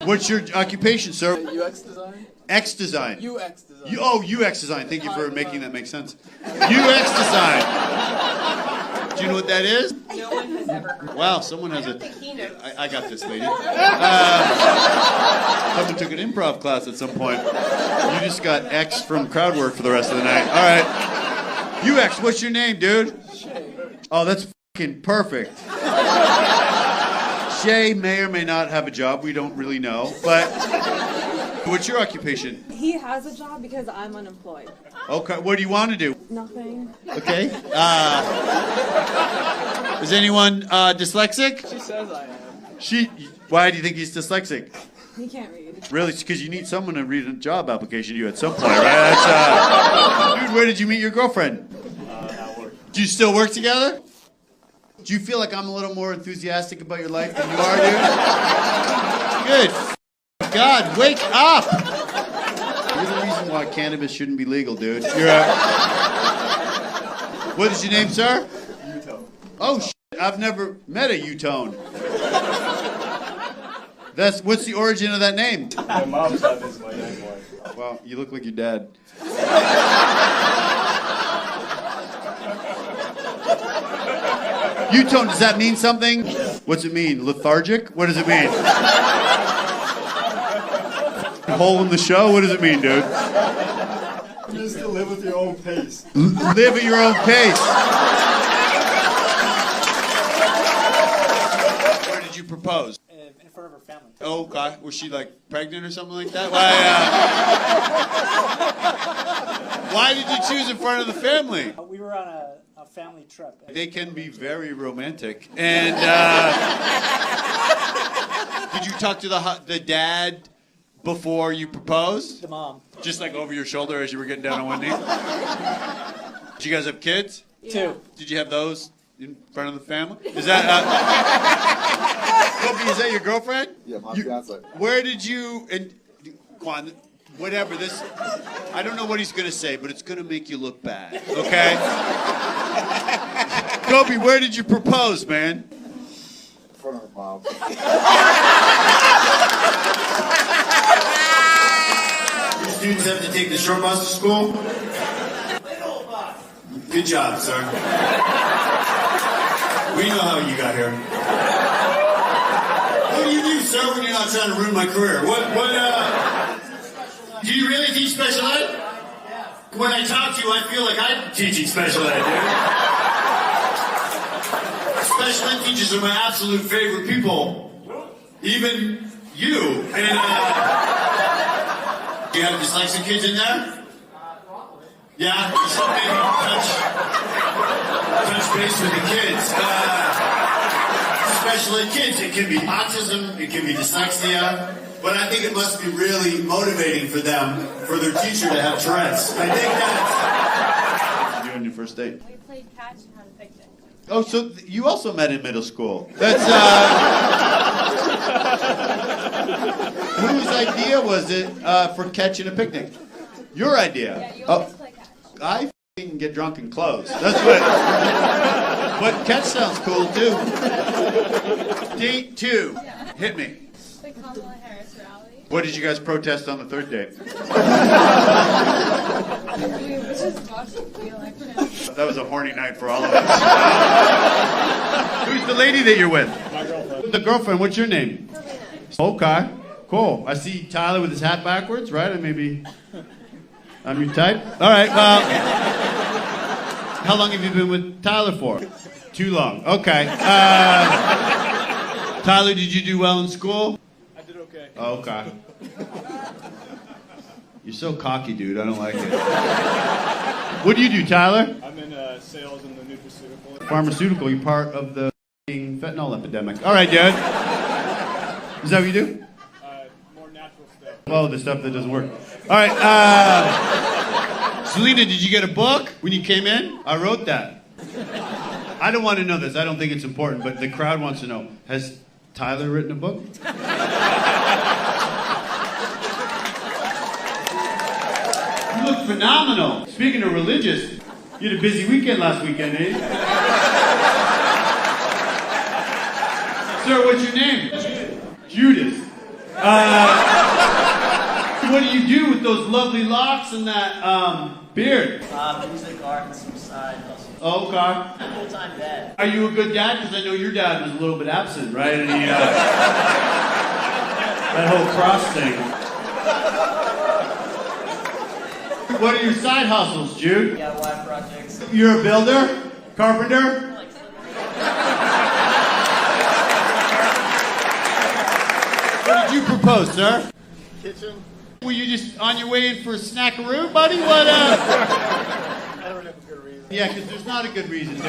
What's your occupation, sir? UX design. X design. UX design. UX design. Thank you for making that make sense. UX design. Do you know what that is? No one has ever heard. Wow, someone has I don't think he knows. I got this, lady. Someone took an improv class at some point. You just got X from crowdwork for the rest of the night. All right. UX, what's your name, dude? Shay. Oh, that's fucking perfect. Shay may or may not have a job. We don't really know. But what's your occupation? He has a job because I'm unemployed. Okay. What do you want to do? Nothing. Okay. Is anyone dyslexic? She says I am. Why do you think he's dyslexic? He can't read. Really? Because you need someone to read a job application to you at some point, right? That's, dude, where did you meet your girlfriend? At work. Do you still work together? Do you feel like I'm a little more enthusiastic about your life than you are, dude? Good. God, wake up! You're the reason why cannabis shouldn't be legal, dude. What is your name, sir? U-tone. Oh, shit. I've never met a U-tone. What's the origin of that name? My mom's side is my dad's wife. Well, you look like your dad. U-tone, does that mean something? What's it mean? Lethargic? What does it mean? Hole in the show? What does it mean, dude? It means to live with your own pace. Live at your own pace. Where did you propose? In front of her family. Oh, God. Was she, like, pregnant or something like that? Why did you choose in front of the family? We were on a family trip. They can be very romantic. And did you talk to the dad before you proposed? The mom. Just like over your shoulder as you were getting down on one knee? Did you guys have kids? Yeah. 2. Did you have those in front of the family? Is that Kobe, is that your girlfriend? Yeah, my fiance. Where did you and Quan, whatever this I don't know what he's gonna say, but it's gonna make you look bad. Okay? Kobe, where did you propose, man? In front of her mom. Your students have to take the short bus to school? Good job, sir. We know how you got here. What do you do, sir, when you're not trying to ruin my career? Do you really teach special ed? When I talk to you, I feel like I'm teaching special ed, dude. Special ed teachers are my absolute favorite people. Even you. And, do you have dyslexic kids in there? Yeah, you should maybe touch base with the kids. Special ed kids, it can be autism, it can be dyslexia, but I think it must be really motivating for them, for their teacher to have Tourette's. I think that's... You on your first date? We played catch and had a picnic. Oh, so you also met in middle school. That's, whose idea was it for catching a picnic? Your idea? Yeah, you always play catch. I f***ing get drunk and close. That's what... But catch sounds cool, too. Date 2. Yeah. Hit me. The Kamala Harris rally. What did you guys protest on the third date? We just watched the election. That was a horny night for all of us. Who's the lady that you're with? My girlfriend. The girlfriend, what's your name? Okay, cool. I see Tyler with his hat backwards, right? I'm your type. All right, well, how long have you been with Tyler for? Too long. Okay. Tyler, did you do well in school? I did okay. Oh, okay. You're so cocky, dude. I don't like it. What do you do, Tyler? I'm in sales in the nutraceutical. Pharmaceutical. You're part of the fentanyl epidemic. All right, dude. Is that what you do? More natural stuff. Oh, the stuff that doesn't work. All right. Selena, did you get a book when you came in? I wrote that. I don't want to know this. I don't think it's important, but the crowd wants to know. Has Tyler written a book? You look phenomenal. Speaking of religious, you had a busy weekend last weekend, eh? Sir, what's your name? Judas. What do you do with those lovely locks and that beard? Music, art, and some side hustles. Oh, okay. Full-time dad. Are you a good dad? Because I know your dad was a little bit absent, right? And he, that whole cross thing. What are your side hustles, Jude? DIY projects. You're a builder? Carpenter? What did you propose, sir? Kitchen? Were you just on your way in for a snackaroo, buddy? What, I don't have a good reason. Yeah, because there's not a good reason, dude.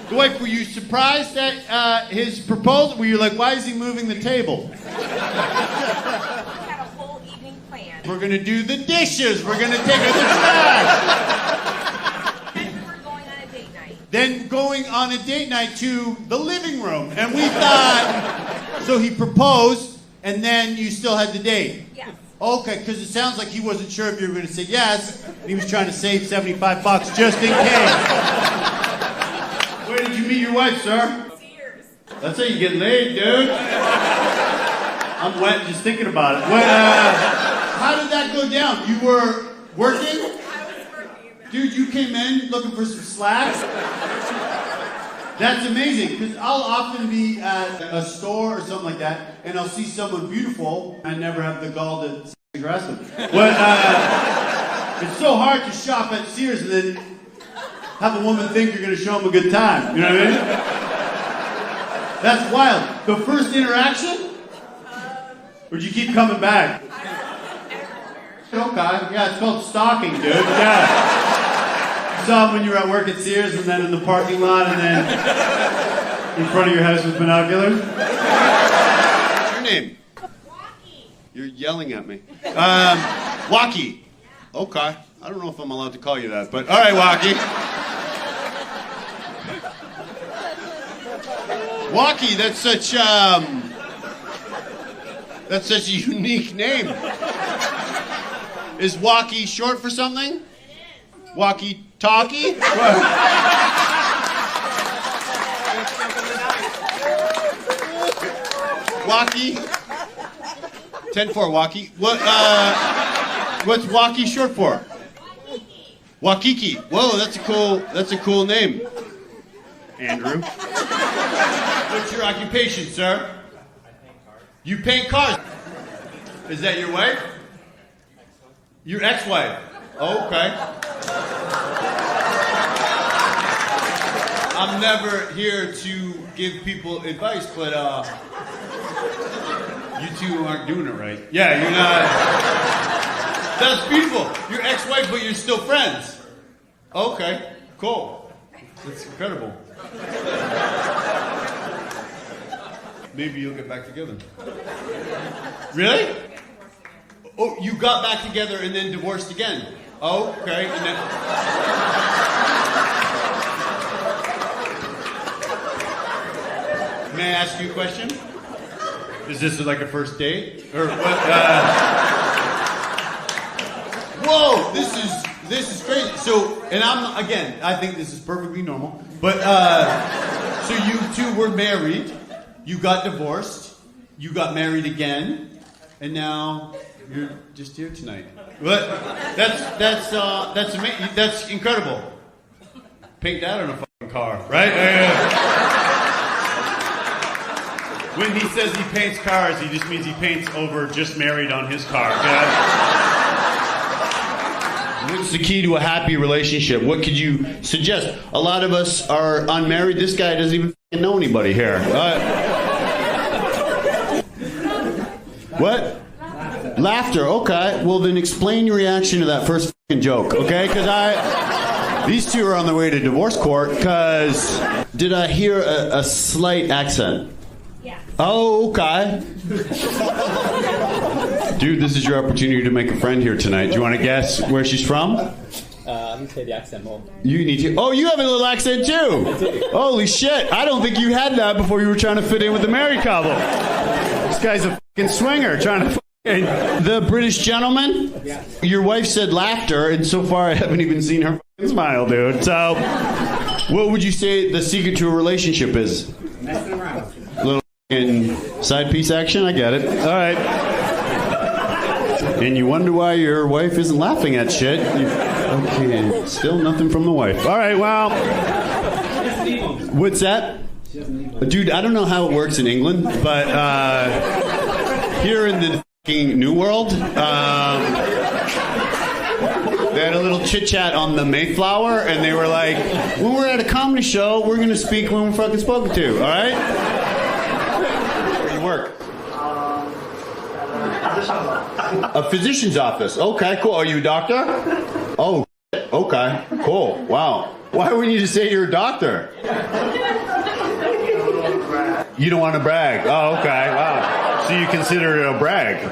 Dwight, were you surprised at his proposal? Were you like, why is he moving the table? We had a whole evening planned. We're gonna do the dishes. We're gonna take out the trash. And we were going on a date night. Then going on a date night to the living room. And we thought, so he proposed, and then you still had the date. Yes. Okay, because it sounds like he wasn't sure if you were going to say yes, and he was trying to save $75 just in case. Where did you meet your wife, sir? Sears. That's how you get laid, dude. I'm wet just thinking about it. How did that go down? You were working? I was working. Dude, you came in looking for some slacks? That's amazing, because I'll often be at a store or something like that, and I'll see someone beautiful, and I never have the gall to harass them. But it's so hard to shop at Sears and then have a woman think you're going to show them a good time. You know what I mean? That's wild. The first interaction? Or did you keep coming back? Okay, yeah, it's called stalking, dude. Yeah. You saw him when you were at work at Sears, and then in the parking lot, and then in front of your house with binoculars. What's your name? Walkie. You're yelling at me. Walkie. Okay. I don't know if I'm allowed to call you that, but all right, Walkie. Walkie, that's such a unique name. Is Walkie short for something? It is. Walkie Talkie? Walkie? 10-4, Walkie. What's Walkie short for? Waikiki. Whoa, that's a cool name. Andrew. What's your occupation, sir? I paint cars. You paint cars? Is that your wife? Your ex-wife. Oh, okay. I'm never here to give people advice, but you two aren't doing it right. Yeah, you're not. That's beautiful. You're ex-wife, but you're still friends. Okay, cool. That's incredible. Maybe you'll get back together. Really? Oh, you got back together and then divorced again. Oh, okay. And then... May I ask you a question? Is this like a first date? Or what? Whoa, this is crazy. So, and I think this is perfectly normal. But, so you two were married, you got divorced, you got married again, and now you're just here tonight. What? That's amazing. That's incredible. Paint that on a fucking car, right? When he says he paints cars, he just means he paints over just married on his car. Okay? What's the key to a happy relationship? What could you suggest? A lot of us are unmarried. This guy doesn't even know anybody here. What? Laughter. Okay. Well, then explain your reaction to that first joke, okay? Because these two are on their way to divorce court. Because did I hear a slight accent? Yes. Oh, okay. Dude, this is your opportunity to make a friend here tonight. Do you want to guess where she's from? I'm going to say the accent more. You need to. Oh, you have a little accent too. Holy shit. I don't think you had that before you were trying to fit in with the married couple. This guy's a fucking swinger trying to The British gentleman? Yeah. Your wife said laughter, and so far I haven't even seen her fucking smile, dude. So, what would you say the secret to a relationship is? Messing around. Little f***ing side piece action. I get it. All right. And you wonder why your wife isn't laughing at shit. Okay, still nothing from the wife. All right, well. What's that? Dude, I don't know how it works in England, but here in the f***ing New World, they had a little chit-chat on the Mayflower, and they were like, when we're at a comedy show, we're going to speak when we're fucking spoken to, all right? Where do you work? A physician's office. Okay, cool. Are you a doctor? Oh, shit. Okay, cool. Wow. Why wouldn't you just say you're a doctor? You don't want to brag. Oh, okay. Wow. So you consider it a brag.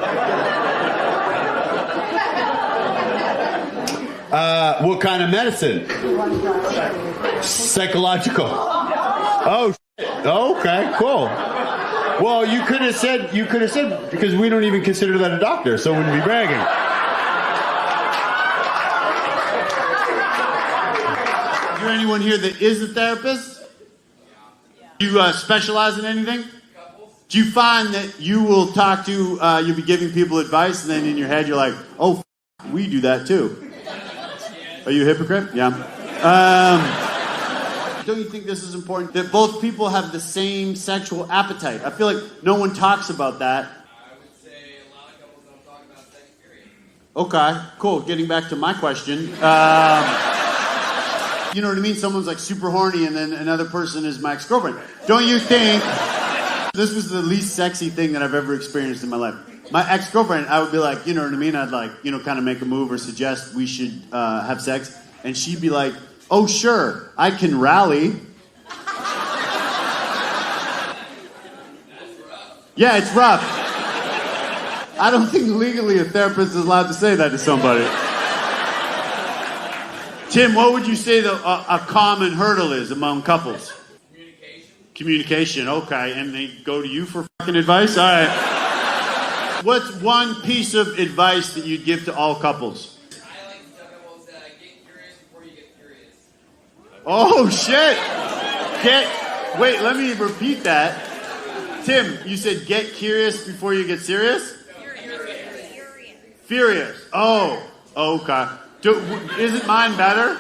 What kind of medicine? Psychological. Oh, shit. Oh, okay, cool. Well, you could have said, because we don't even consider that a doctor, so it wouldn't be bragging. Is there anyone here that is a therapist? Do you specialize in anything? Do you find that you will talk to, you'll be giving people advice, and then in your head you're like, oh, we do that too? Are you a hypocrite? Yeah. Don't you think this is important? That both people have the same sexual appetite. I feel like no one talks about that. I would say a lot of couples don't talk about sex, period. Okay, cool. Getting back to my question. You know what I mean? Someone's like super horny and then another person is my ex-girlfriend. Don't you think this was the least sexy thing that I've ever experienced in my life? My ex-girlfriend, I would be like, you know what I mean? I'd like, kind of make a move or suggest we should have sex. And she'd be like, oh, sure, I can rally. Yeah, it's rough. I don't think legally a therapist is allowed to say that to somebody. Tim, what would you say a common hurdle is among couples? Communication, okay. And they go to you for fucking advice? All right. What's one piece of advice that you'd give to all couples? I like to tell couples get curious before you get curious. Oh, shit. Wait, let me repeat that. Tim, you said get curious before you get serious? Furious. Oh, okay. Isn't mine better?